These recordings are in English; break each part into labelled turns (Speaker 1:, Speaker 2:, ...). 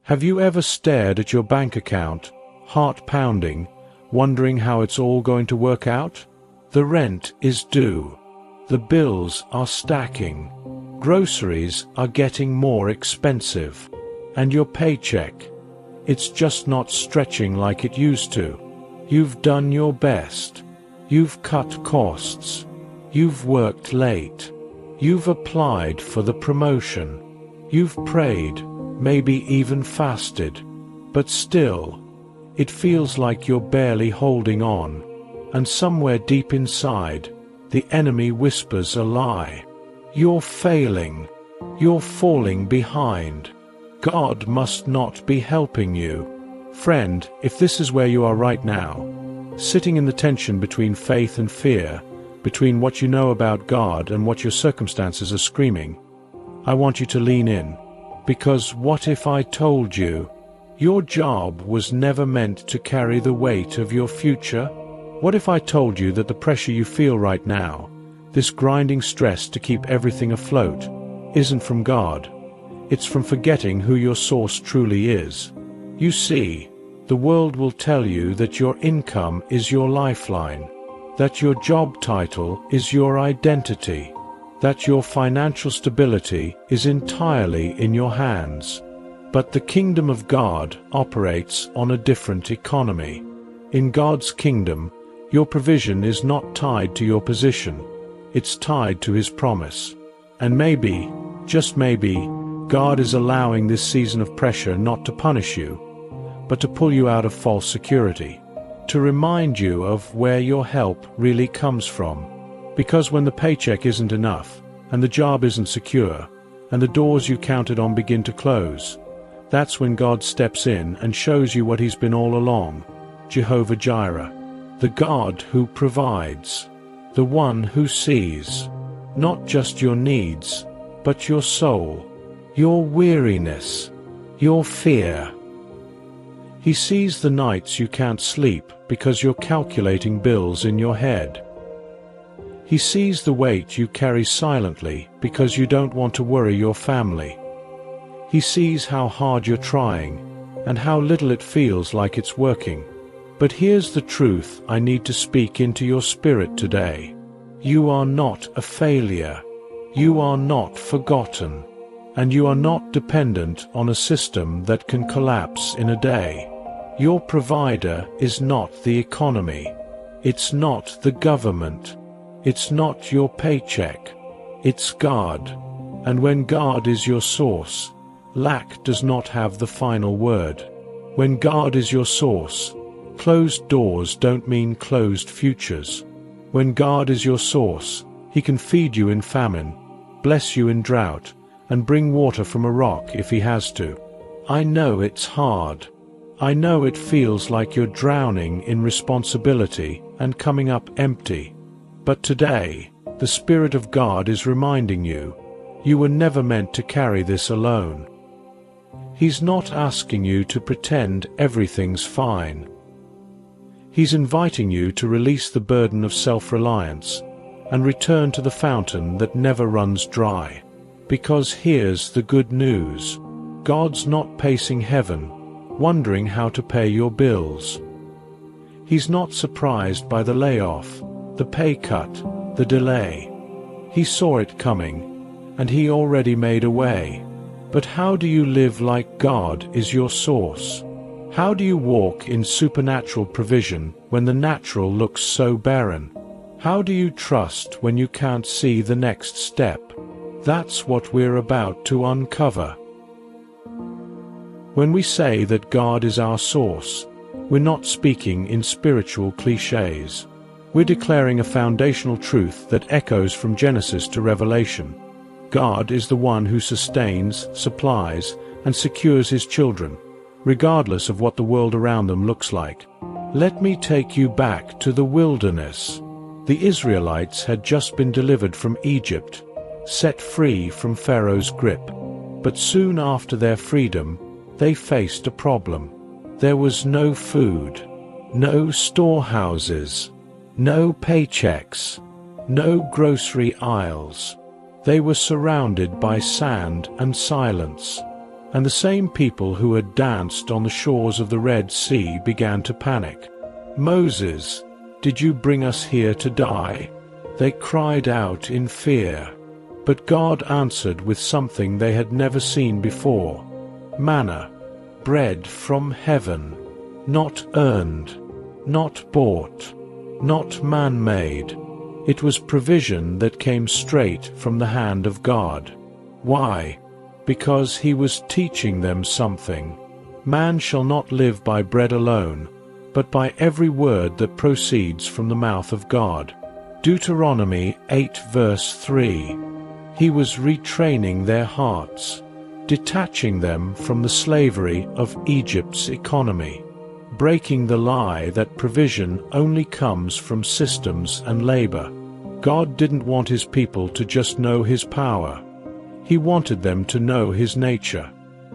Speaker 1: Have you ever stared at your bank account, heart pounding, wondering how it's all going to work out? The rent is due. The bills are stacking. Groceries are getting more expensive. And your paycheck, it's just not stretching like it used to. You've done your best. You've cut costs. You've worked late. You've applied for the promotion. You've prayed, maybe even fasted. But still, it feels like you're barely holding on. And somewhere deep inside, the enemy whispers a lie. You're failing. You're falling behind. God must not be helping you. Friend, if this is where you are right now, sitting in the tension between faith and fear, between what you know about God and what your circumstances are screaming, I want you to lean in. Because what if I told you, your job was never meant to carry the weight of your future? What if I told you that the pressure you feel right now, this grinding stress to keep everything afloat, isn't from God? It's from forgetting who your source truly is. You see, the world will tell you that your income is your lifeline, that your job title is your identity, that your financial stability is entirely in your hands. But the kingdom of God operates on a different economy. In God's kingdom, your provision is not tied to your position. It's tied to His promise. And maybe, just maybe, God is allowing this season of pressure not to punish you, but to pull you out of false security, to remind you of where your help really comes from. Because when the paycheck isn't enough, and the job isn't secure, and the doors you counted on begin to close, that's when God steps in and shows you what He's been all along, Jehovah Jireh, the God who provides, the one who sees, not just your needs, but your soul, your weariness, your fear. He sees the nights you can't sleep because you're calculating bills in your head. He sees the weight you carry silently because you don't want to worry your family. He sees how hard you're trying and how little it feels like it's working. But here's the truth I need to speak into your spirit today. You are not a failure. You are not forgotten. And you are not dependent on a system that can collapse in a day. Your provider is not the economy. It's not the government. It's not your paycheck. It's God. And when God is your source, lack does not have the final word. When God is your source, closed doors don't mean closed futures. When God is your source, He can feed you in famine, bless you in drought, and bring water from a rock if He has to. I know it's hard. I know it feels like you're drowning in responsibility and coming up empty. But today, the Spirit of God is reminding you, you were never meant to carry this alone. He's not asking you to pretend everything's fine. He's inviting you to release the burden of self-reliance and return to the fountain that never runs dry. Because here's the good news. God's not pacing heaven, wondering how to pay your bills. He's not surprised by the layoff, the pay cut, the delay. He saw it coming, and He already made a way. But how do you live like God is your source? How do you walk in supernatural provision when the natural looks so barren? How do you trust when you can't see the next step? That's what we're about to uncover. When we say that God is our source, we're not speaking in spiritual cliches. We're declaring a foundational truth that echoes from Genesis to Revelation. God is the one who sustains, supplies, and secures His children, regardless of what the world around them looks like. Let me take you back to the wilderness. The Israelites had just been delivered from Egypt, set free from Pharaoh's grip. But soon after their freedom, they faced a problem. There was no food, no storehouses, no paychecks, no grocery aisles. They were surrounded by sand and silence. And the same people who had danced on the shores of the Red Sea began to panic. "Moses, did you bring us here to die?" They cried out in fear. But God answered with something they had never seen before: manna, bread from heaven, not earned, not bought, not man-made. It was provision that came straight from the hand of God. Why? Because he was teaching them something. Man shall not live by bread alone, but by every word that proceeds from the mouth of God. Deuteronomy 8 verse 3. He was retraining their hearts, detaching them from the slavery of Egypt's economy, breaking the lie that provision only comes from systems and labor. God didn't want his people to just know his power. He wanted them to know his nature.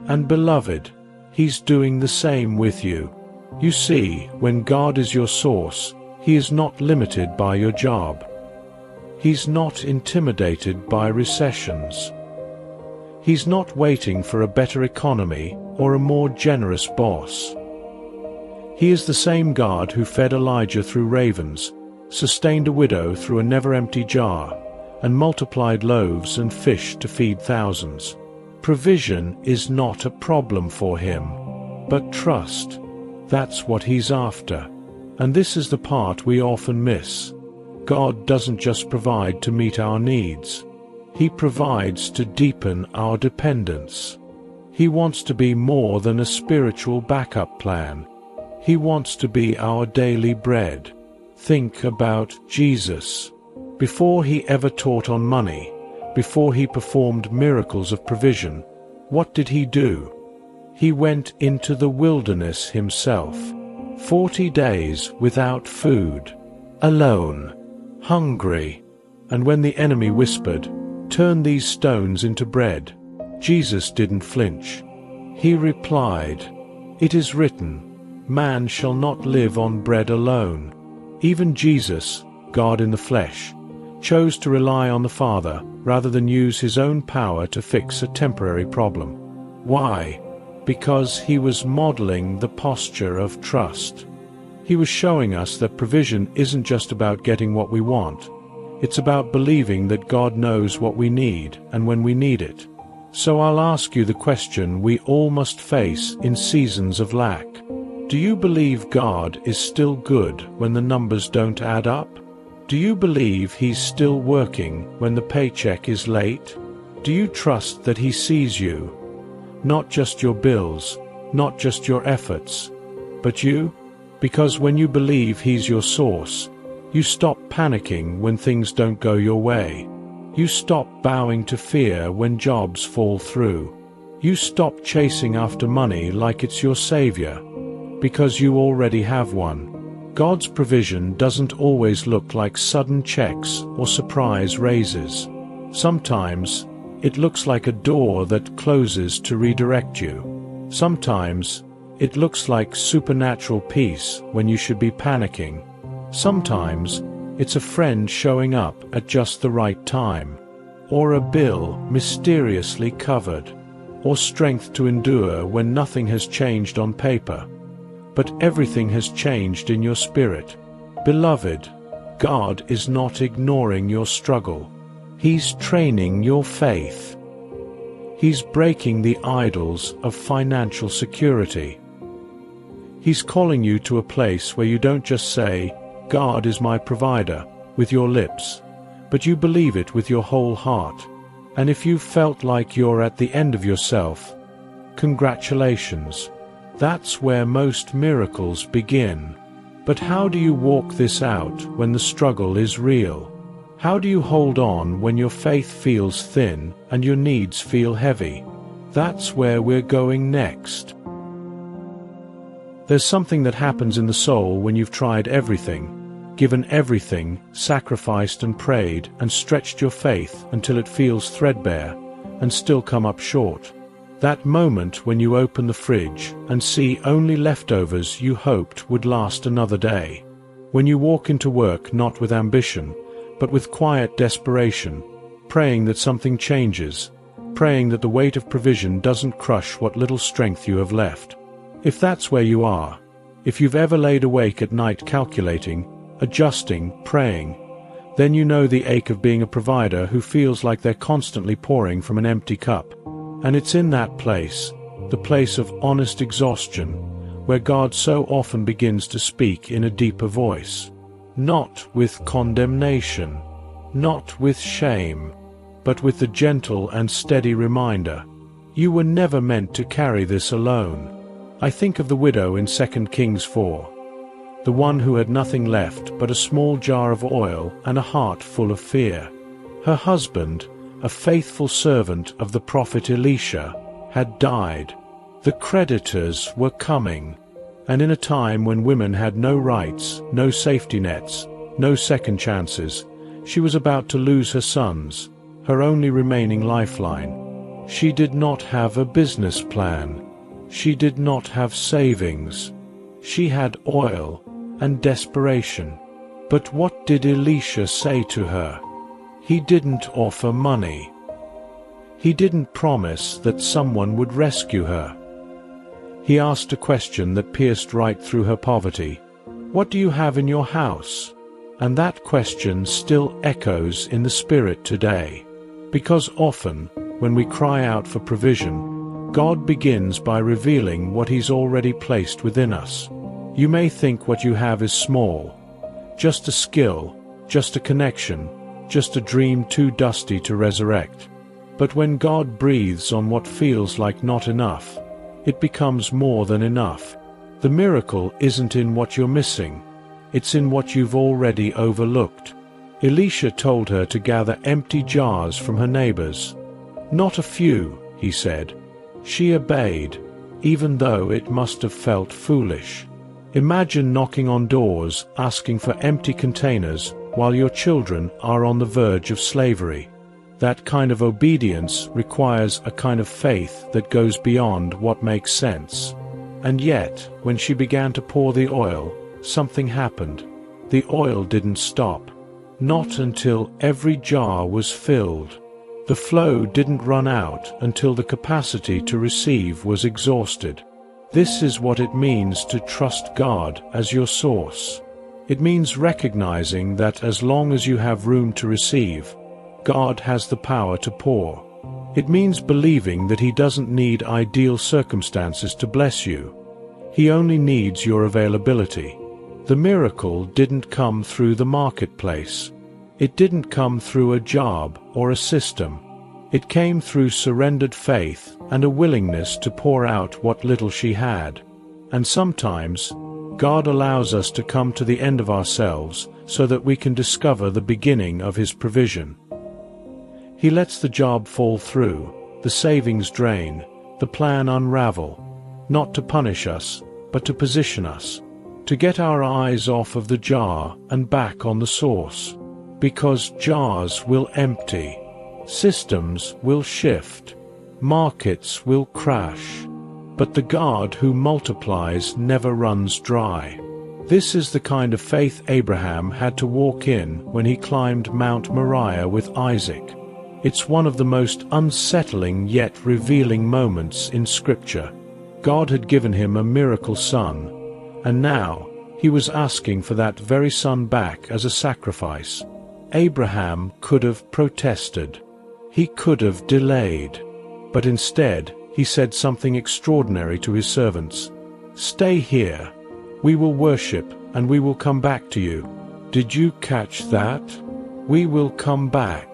Speaker 1: And beloved, he's doing the same with you. You see, when God is your source, he is not limited by your job. He's not intimidated by recessions. He's not waiting for a better economy or a more generous boss. He is the same God who fed Elijah through ravens, sustained a widow through a never-empty jar, and multiplied loaves and fish to feed thousands. Provision is not a problem for him, but trust. That's what he's after. And this is the part we often miss. God doesn't just provide to meet our needs. He provides to deepen our dependence. He wants to be more than a spiritual backup plan. He wants to be our daily bread. Think about Jesus. Before he ever taught on money, before he performed miracles of provision, what did he do? He went into the wilderness himself. 40 days without food, alone, hungry. And when the enemy whispered, "Turn these stones into bread," Jesus didn't flinch. He replied, "It is written, man shall not live on bread alone." Even Jesus, God in the flesh, chose to rely on the Father rather than use his own power to fix a temporary problem. Why? Because he was modeling the posture of trust. He was showing us that provision isn't just about getting what we want. It's about believing that God knows what we need and when we need it. So I'll ask you the question we all must face in seasons of lack. Do you believe God is still good when the numbers don't add up? Do you believe he's still working when the paycheck is late? Do you trust that he sees you? Not just your bills, not just your efforts, but you? Because when you believe he's your source, you stop panicking when things don't go your way. You stop bowing to fear when jobs fall through. You stop chasing after money like it's your savior, because you already have one. God's provision doesn't always look like sudden checks or surprise raises. Sometimes it looks like a door that closes to redirect you. Sometimes it looks like supernatural peace when you should be panicking. Sometimes it's a friend showing up at just the right time, or a bill mysteriously covered, or strength to endure when nothing has changed on paper, but everything has changed in your spirit. Beloved, God is not ignoring your struggle. He's training your faith. He's breaking the idols of financial security. He's calling you to a place where you don't just say, "God is my provider," with your lips, but you believe it with your whole heart. And if you felt like you're at the end of yourself, congratulations. That's where most miracles begin. But how do you walk this out when the struggle is real? How do you hold on when your faith feels thin and your needs feel heavy? That's where we're going next. There's something that happens in the soul when you've tried everything, given everything, sacrificed and prayed and stretched your faith until it feels threadbare, and still come up short. That moment when you open the fridge and see only leftovers you hoped would last another day. When you walk into work not with ambition, but with quiet desperation, praying that something changes, praying that the weight of provision doesn't crush what little strength you have left. If that's where you are, if you've ever laid awake at night calculating, adjusting, praying, then you know the ache of being a provider who feels like they're constantly pouring from an empty cup. And it's in that place, the place of honest exhaustion, where God so often begins to speak in a deeper voice. Not with condemnation, not with shame, but with the gentle and steady reminder, you were never meant to carry this alone. I think of the widow in 2 Kings 4, the one who had nothing left but a small jar of oil and a heart full of fear. Her husband, a faithful servant of the prophet Elisha, had died. The creditors were coming, and in a time when women had no rights, no safety nets, no second chances, she was about to lose her sons, her only remaining lifeline. She did not have a business plan. She did not have savings. She had oil and desperation. But what did Elisha say to her? He didn't offer money. He didn't promise that someone would rescue her. He asked a question that pierced right through her poverty. What do you have in your house? And that question still echoes in the spirit today. Because often, when we cry out for provision, God begins by revealing what He's already placed within us. You may think what you have is small, just a skill, just a connection, just a dream too dusty to resurrect. But when God breathes on what feels like not enough, it becomes more than enough. The miracle isn't in what you're missing, it's in what you've already overlooked. Elisha told her to gather empty jars from her neighbors. Not a few, he said. She obeyed, even though it must have felt foolish. Imagine knocking on doors, asking for empty containers, while your children are on the verge of slavery. That kind of obedience requires a kind of faith that goes beyond what makes sense. And yet, when she began to pour the oil, something happened. The oil didn't stop. Not until every jar was filled. The flow didn't run out until the capacity to receive was exhausted. This is what it means to trust God as your source. It means recognizing that as long as you have room to receive, God has the power to pour. It means believing that He doesn't need ideal circumstances to bless you. He only needs your availability. The miracle didn't come through the marketplace. It didn't come through a job or a system. It came through surrendered faith and a willingness to pour out what little she had. And sometimes, God allows us to come to the end of ourselves so that we can discover the beginning of His provision. He lets the job fall through, the savings drain, the plan unravel, not to punish us, but to position us, to get our eyes off of the jar and back on the source. Because jars will empty, systems will shift, markets will crash, but the God who multiplies never runs dry. This is the kind of faith Abraham had to walk in when he climbed Mount Moriah with Isaac. It's one of the most unsettling yet revealing moments in Scripture. God had given him a miracle son, and now he was asking for that very son back as a sacrifice. Abraham could have protested. He could have delayed. But instead, he said something extraordinary to his servants. "Stay here. We will worship, and we will come back to you." Did you catch that? We will come back.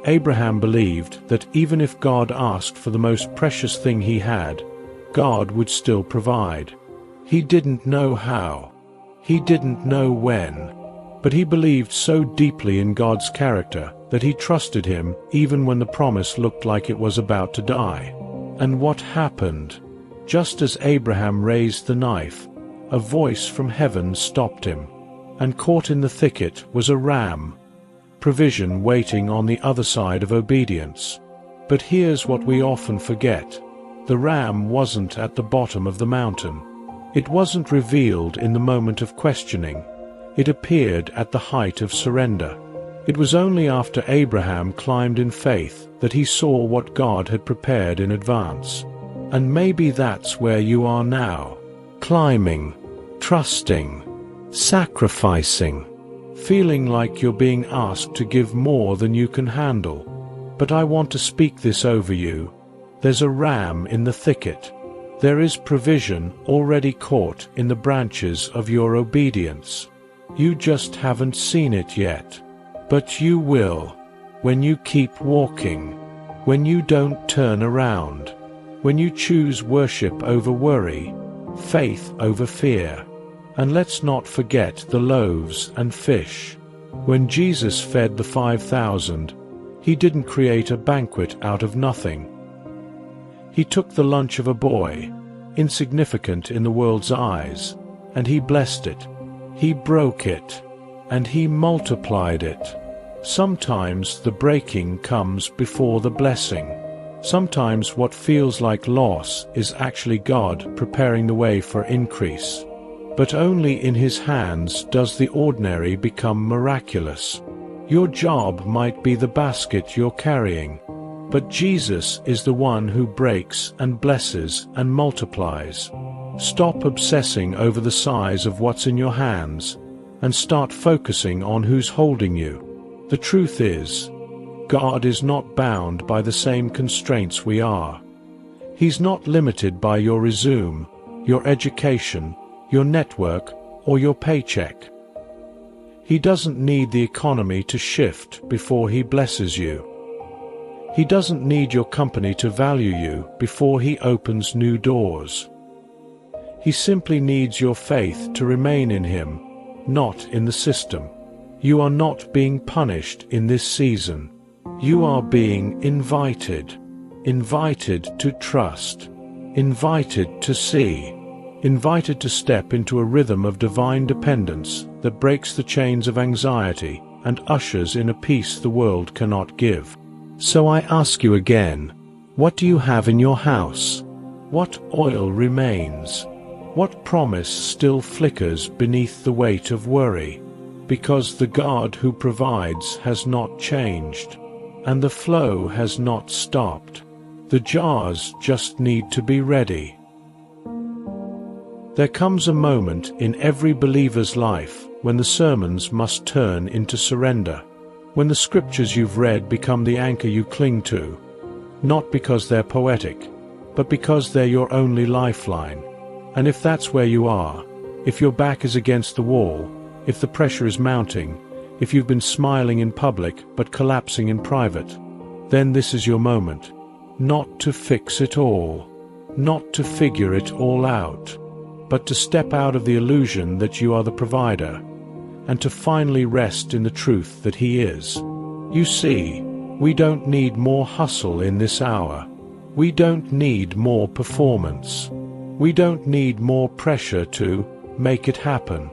Speaker 1: Abraham believed that even if God asked for the most precious thing he had, God would still provide. He didn't know how. He didn't know when. But he believed so deeply in God's character that he trusted Him even when the promise looked like it was about to die. And what happened? Just as Abraham raised the knife, a voice from heaven stopped him. And caught in the thicket was a ram, provision waiting on the other side of obedience. But here's what we often forget. The ram wasn't at the bottom of the mountain. It wasn't revealed in the moment of questioning. It appeared at the height of surrender. It was only after Abraham climbed in faith that he saw what God had prepared in advance. And maybe that's where you are now. Climbing, trusting, sacrificing, feeling like you're being asked to give more than you can handle. But I want to speak this over you. There's a ram in the thicket. There is provision already caught in the branches of your obedience. You just haven't seen it yet. But you will, when you keep walking, when you don't turn around, when you choose worship over worry, faith over fear. And let's not forget the loaves and fish. When Jesus fed the 5,000, he didn't create a banquet out of nothing. He took the lunch of a boy, insignificant in the world's eyes, and he blessed it. He broke it, and he multiplied it. Sometimes the breaking comes before the blessing. Sometimes what feels like loss is actually God preparing the way for increase. But only in His hands does the ordinary become miraculous. Your job might be the basket you're carrying, but Jesus is the one who breaks and blesses and multiplies. Stop obsessing over the size of what's in your hands and start focusing on who's holding you. The truth is, God is not bound by the same constraints we are. He's not limited by your resume, your education, your network, or your paycheck. He doesn't need the economy to shift before He blesses you. He doesn't need your company to value you before He opens new doors. He simply needs your faith to remain in Him, not in the system. You are not being punished in this season. You are being invited. Invited to trust. Invited to see. Invited to step into a rhythm of divine dependence that breaks the chains of anxiety and ushers in a peace the world cannot give. So I ask you again, what do you have in your house? What oil remains? What promise still flickers beneath the weight of worry? Because the God who provides has not changed, and the flow has not stopped. The jars just need to be ready. There comes a moment in every believer's life when the sermons must turn into surrender, when the scriptures you've read become the anchor you cling to, not because they're poetic, but because they're your only lifeline. And if that's where you are, if your back is against the wall, if the pressure is mounting, if you've been smiling in public but collapsing in private, then this is your moment. Not to fix it all, not to figure it all out, but to step out of the illusion that you are the provider, and to finally rest in the truth that He is. You see, we don't need more hustle in this hour. We don't need more performance. We don't need more pressure to make it happen.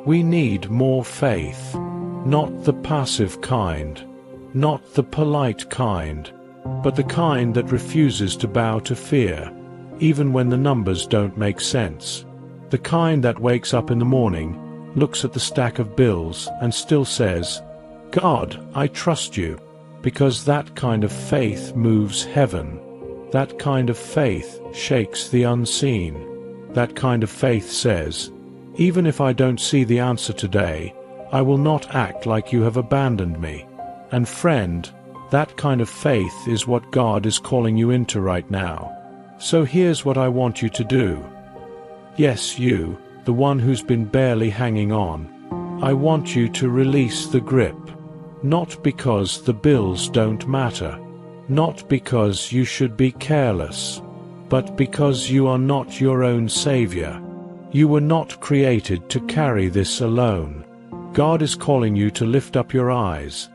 Speaker 1: We need more faith, not the passive kind, not the polite kind, but the kind that refuses to bow to fear, even when the numbers don't make sense. The kind that wakes up in the morning, looks at the stack of bills, and still says, God, I trust you, because that kind of faith moves heaven. That kind of faith shakes the unseen. That kind of faith says, even if I don't see the answer today, I will not act like you have abandoned me. And friend, that kind of faith is what God is calling you into right now. So here's what I want you to do. Yes, you, the one who's been barely hanging on. I want you to release the grip. Not because the bills don't matter. Not because you should be careless. But because you are not your own savior. You were not created to carry this alone. God is calling you to lift up your eyes,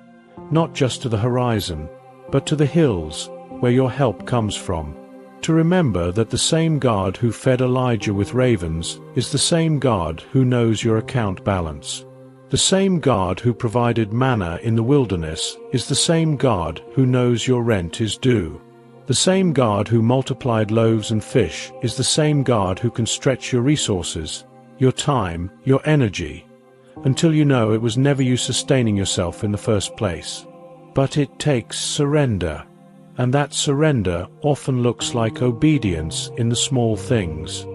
Speaker 1: not just to the horizon, but to the hills, where your help comes from. To remember that the same God who fed Elijah with ravens is the same God who knows your account balance. The same God who provided manna in the wilderness is the same God who knows your rent is due. The same God who multiplied loaves and fish is the same God who can stretch your resources, your time, your energy. until you know it was never you sustaining yourself in the first place. But it takes surrender, and that surrender often looks like obedience in the small things.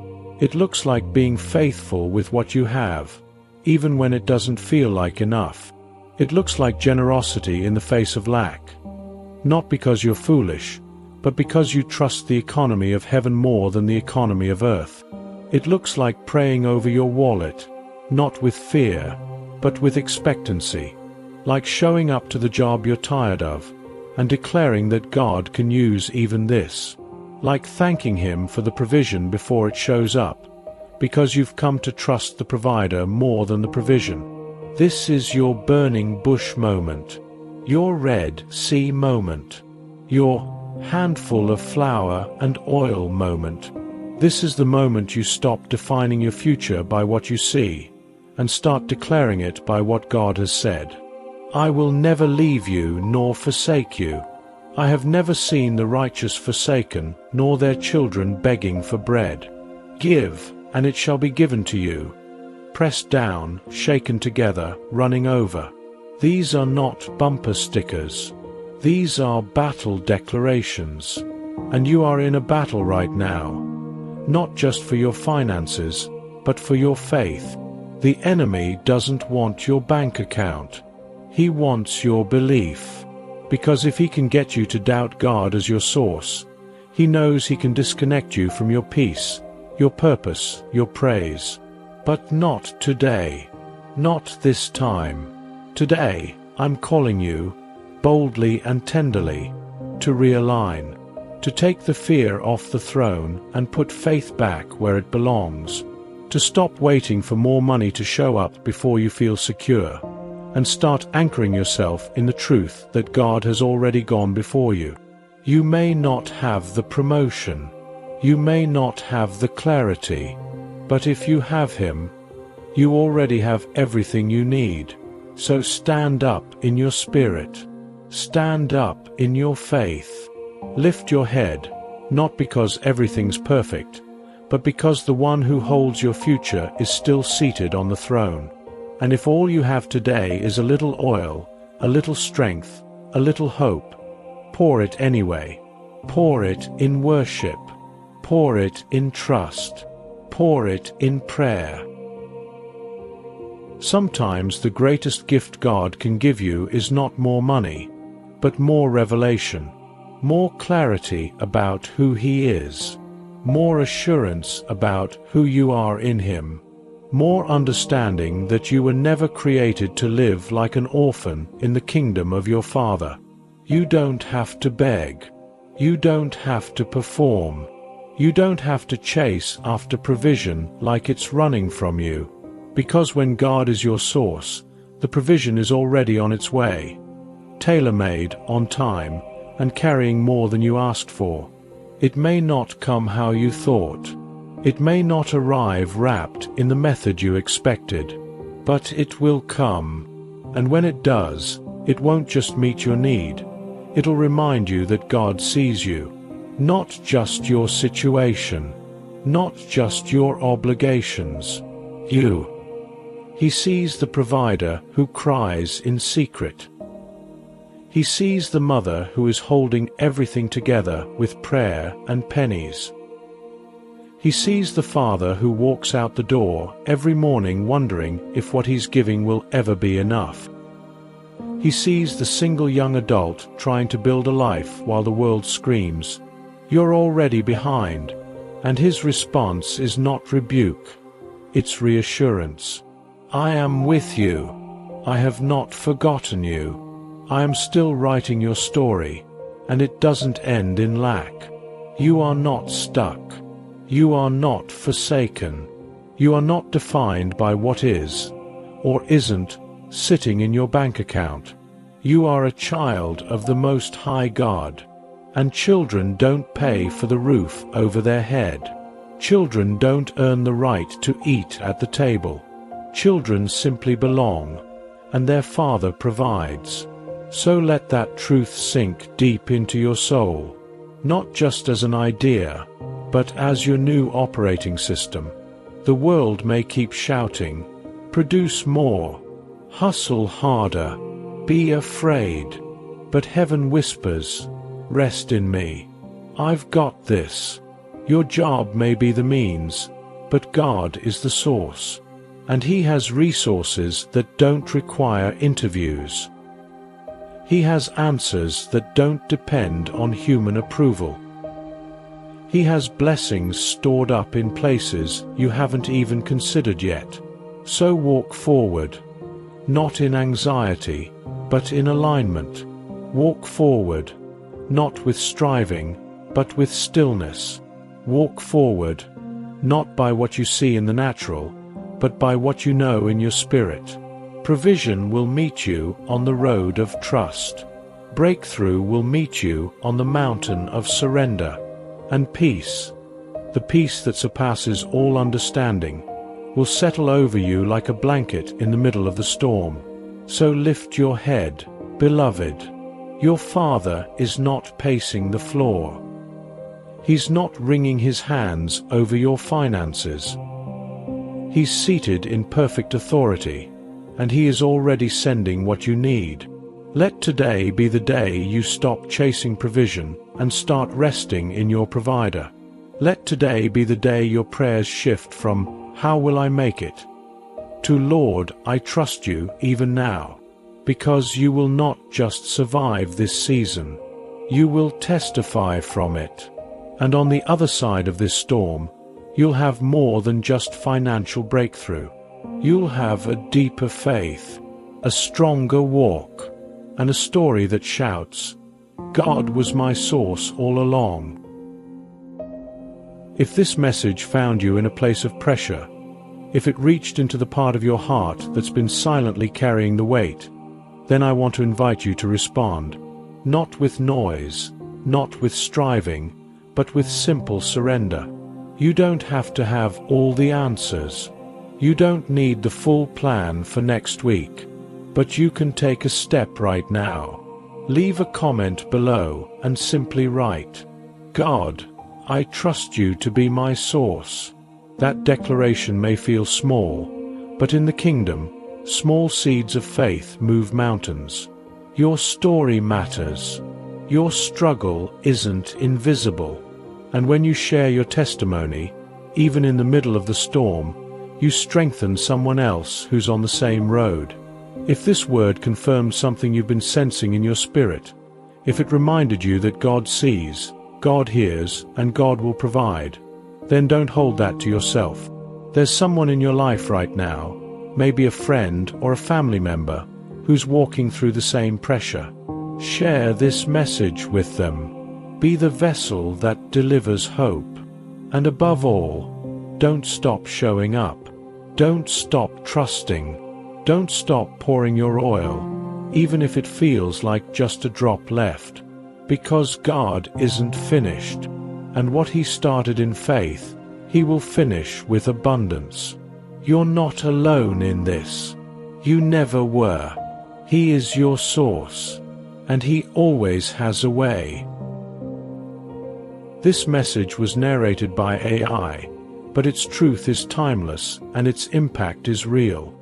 Speaker 1: It looks like being faithful with what you have, even when it doesn't feel like enough. It looks like generosity in the face of lack. Not because you're foolish, but because you trust the economy of heaven more than the economy of earth. It looks like praying over your wallet, not with fear, but with expectancy. Like showing up to the job you're tired of, and declaring that God can use even this. Like thanking Him for the provision before it shows up, because you've come to trust the provider more than the provision. This is your burning bush moment, your Red Sea moment, your handful of flour and oil moment. This is the moment you stop defining your future by what you see, and start declaring it by what God has said. I will never leave you nor forsake you. I have never seen the righteous forsaken, nor their children begging for bread. Give, and it shall be given to you. Pressed down, shaken together, running over. These are not bumper stickers. These are battle declarations. And you are in a battle right now. Not just for your finances, but for your faith. The enemy doesn't want your bank account. He wants your belief. Because if he can get you to doubt God as your source, he knows he can disconnect you from your peace, your purpose, your praise. But not today. Not this time. Today, I'm calling you, boldly and tenderly, to realign, to take the fear off the throne and put faith back where it belongs, to stop waiting for more money to show up before you feel secure, and start anchoring yourself in the truth that God has already gone before you. You may not have the promotion, you may not have the clarity, but if you have Him, you already have everything you need. So stand up in your spirit, stand up in your faith, lift your head, not because everything's perfect, but because the one who holds your future is still seated on the throne. And if all you have today is a little oil, a little strength, a little hope, pour it anyway. Pour it in worship. Pour it in trust. Pour it in prayer. Sometimes the greatest gift God can give you is not more money, but more revelation, more clarity about who He is, more assurance about who you are in Him, more understanding that you were never created to live like an orphan in the kingdom of your Father. You don't have to beg. You don't have to perform. You don't have to chase after provision like it's running from you. Because when God is your source, the provision is already on its way, tailor-made, on time, and carrying more than you asked for. It may not come how you thought. It may not arrive wrapped in the method you expected, but it will come. And when it does, it won't just meet your need. It'll remind you that God sees you, not just your situation, not just your obligations. You. He sees the provider who cries in secret. He sees the mother who is holding everything together with prayer and pennies. He sees the father who walks out the door every morning wondering if what he's giving will ever be enough. He sees the single young adult trying to build a life while the world screams, "You're already behind," and his response is not rebuke, it's reassurance. "I am with you. I have not forgotten you. I am still writing your story, and it doesn't end in lack. You are not stuck. You are not forsaken. You are not defined by what is, or isn't, sitting in your bank account. You are a child of the Most High God, and children don't pay for the roof over their head. Children don't earn the right to eat at the table. Children simply belong, and their Father provides. So let that truth sink deep into your soul, not just as an idea, but as your new operating system. The world may keep shouting, Produce more. Hustle harder. Be afraid. But heaven whispers, rest in me. I've got this. Your job may be the means, but God is the source. And He has resources that don't require interviews. He has answers that don't depend on human approval. He has blessings stored up in places you haven't even considered yet. So walk forward, not in anxiety, but in alignment. Walk forward, not with striving, but with stillness. Walk forward, not by what you see in the natural, but by what you know in your spirit. Provision will meet you on the road of trust. Breakthrough will meet you on the mountain of surrender. And peace, the peace that surpasses all understanding, will settle over you like a blanket in the middle of the storm. So lift your head, beloved. Your Father is not pacing the floor. He's not wringing His hands over your finances. He's seated in perfect authority, and He is already sending what you need. Let today be the day you stop chasing provision and start resting in your provider. Let today be the day your prayers shift from, "How will I make it?" to, "Lord, I trust you even now." Because you will not just survive this season, you will testify from it. And on the other side of this storm, you'll have more than just financial breakthrough. You'll have a deeper faith, a stronger walk, and a story that shouts, "God was my source all along." If this message found you in a place of pressure, if it reached into the part of your heart that's been silently carrying the weight, then I want to invite you to respond, not with noise, not with striving, but with simple surrender. You don't have to have all the answers. You don't need the full plan for next week. But you can take a step right now. Leave a comment below and simply write, "God, I trust you to be my source." That declaration may feel small, but in the kingdom, small seeds of faith move mountains. Your story matters. Your struggle isn't invisible. And when you share your testimony, even in the middle of the storm, you strengthen someone else who's on the same road. If this word confirms something you've been sensing in your spirit, if it reminded you that God sees, God hears, and God will provide, then don't hold that to yourself. There's someone in your life right now, maybe a friend or a family member, who's walking through the same pressure. Share this message with them. Be the vessel that delivers hope. And above all, don't stop showing up. Don't stop trusting. Don't stop pouring your oil, even if it feels like just a drop left. Because God isn't finished, and what He started in faith, He will finish with abundance. You're not alone in this. You never were. He is your source, and He always has a way. This message was narrated by AI, but its truth is timeless and its impact is real.